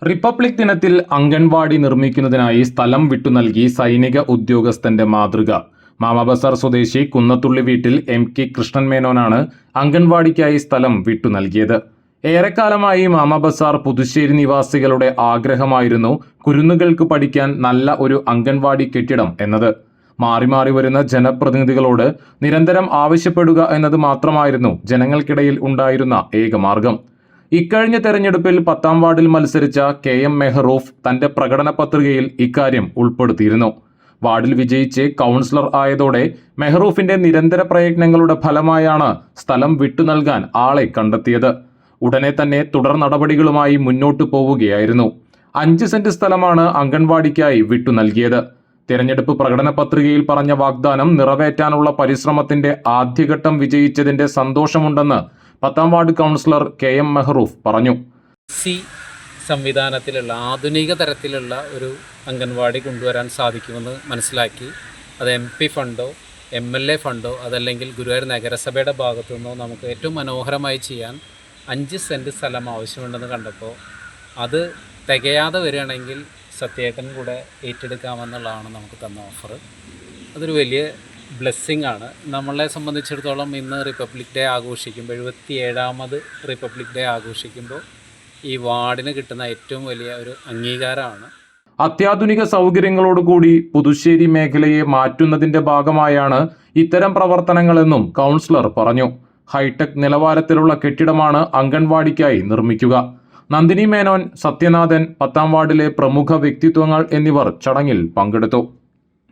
Republic ദിനത്തിൽ അംഗൻവാടി നിർമ്മിക്കുന്നതിനായി സ്ഥലം വിട്ടു നൽകി സൈനിക ഉദ്യോഗസ്ഥന്റെ മാതൃക. മാമബസാർ സ്വദേശി കുന്നത്തുള്ളി വീട്ടിൽ MK കൃഷ്ണൻ മേനോനാണ് അംഗൻവാടിക്കായി സ്ഥലം വിട്ടു നൽകിയത്. ഏറെക്കാലമായി മാമബസാർ പുതുശ്ശേരി നിവാസികളുടെ ആഗ്രഹമായിരുന്നു കുരുന്നുകൾക്ക് പഠിക്കാൻ നല്ല ഒരു അംഗൻവാടി കെട്ടിടം എന്നത്. മാറി മാറി വരുന്ന ജനപ്രതിനിധികളോട് നിരന്തരം ആവശ്യപ്പെടുക എന്നത് മാത്രമായിരുന്നു ജനങ്ങൾക്കിടയിൽ ഉണ്ടായിരുന്ന ഏക മാർഗം. ഇക്കഴിഞ്ഞ തെരഞ്ഞെടുപ്പിൽ 10ാം വാർഡിൽ മത്സരിച്ച KM മെഹറൂഫ് തന്റെ പ്രകടന പത്രികയിൽ ഇക്കാര്യം ഉൾപ്പെടുത്തിയിരുന്നു. വാർഡിൽ വിജയിച്ച് കൗൺസിലർ ആയതോടെ മെഹറൂഫിന്റെ നിരന്തര പ്രയത്നങ്ങളുടെ ഫലമായാണ് സ്ഥലം വിട്ടു നൽകാൻ ആളെ കണ്ടെത്തിയത്. ഉടനെ തന്നെ തുടർ നടപടികളുമായി മുന്നോട്ടു പോവുകയായിരുന്നു. 5 സെന്റ് സ്ഥലമാണ് അംഗൻവാടിക്കായി വിട്ടു നൽകിയത്. തെരഞ്ഞെടുപ്പ് പ്രകടന പത്രികയിൽ പറഞ്ഞ വാഗ്ദാനം നിറവേറ്റാനുള്ള പരിശ്രമത്തിന്റെ ആദ്യഘട്ടം വിജയിച്ചതിന്റെ സന്തോഷമുണ്ടെന്ന് 10ാം വാർഡ് കൗൺസിലർ KM മെഹറൂഫ് പറഞ്ഞു. സംവിധാനത്തിലുള്ള ആധുനിക തരത്തിലുള്ള ഒരു അംഗൻവാടി കൊണ്ടുവരാൻ സാധിക്കുമെന്ന് മനസ്സിലാക്കി അത് MP ഫണ്ടോ MLA ഫണ്ടോ അതല്ലെങ്കിൽ ഗുരുവായൂർ നഗരസഭയുടെ ഭാഗത്തു നിന്നോ നമുക്ക് ഏറ്റവും മനോഹരമായി ചെയ്യാൻ 5 സെന്റ് സ്ഥലം ആവശ്യമുണ്ടെന്ന് കണ്ടപ്പോൾ അത് തികയാതെ വരികയാണെങ്കിൽ സത്യേട്ടൻ കൂടെ ഏറ്റെടുക്കാമെന്നുള്ളതാണ് നമുക്ക് തന്ന ഓഫർ. അതൊരു വലിയ ബ്ലെസ്സിങ് ആണ്. നമ്മളെ സംബന്ധിച്ചിടത്തോളം ഇന്ന് റിപ്പബ്ലിക് ഡേ ആഘോഷിക്കുമ്പോൾ 77ാമത് റിപ്പബ്ലിക് ഡേ ആഘോഷിക്കുമ്പോൾ ഈ വാർഡിന് കിട്ടുന്ന ഏറ്റവും വലിയ ഒരു അംഗീകാരമാണ്. അത്യാധുനിക സൗകര്യങ്ങളോടുകൂടി പുതുശ്ശേരി മേഖലയെ മാറ്റുന്നതിന്റെ ഭാഗമായാണ് ഇത്തരം പ്രവർത്തനങ്ങളെന്നും കൗൺസിലർ പറഞ്ഞു. ഹൈടെക് നിലവാരത്തിലുള്ള കെട്ടിടമാണ് അംഗൻവാടിക്കായി നിർമ്മിക്കുക. നന്ദിനി മേനോൻ, സത്യനാഥൻ, 10ാം വാർഡിലെ പ്രമുഖ വ്യക്തിത്വങ്ങൾ എന്നിവർ ചടങ്ങിൽ പങ്കെടുത്തു.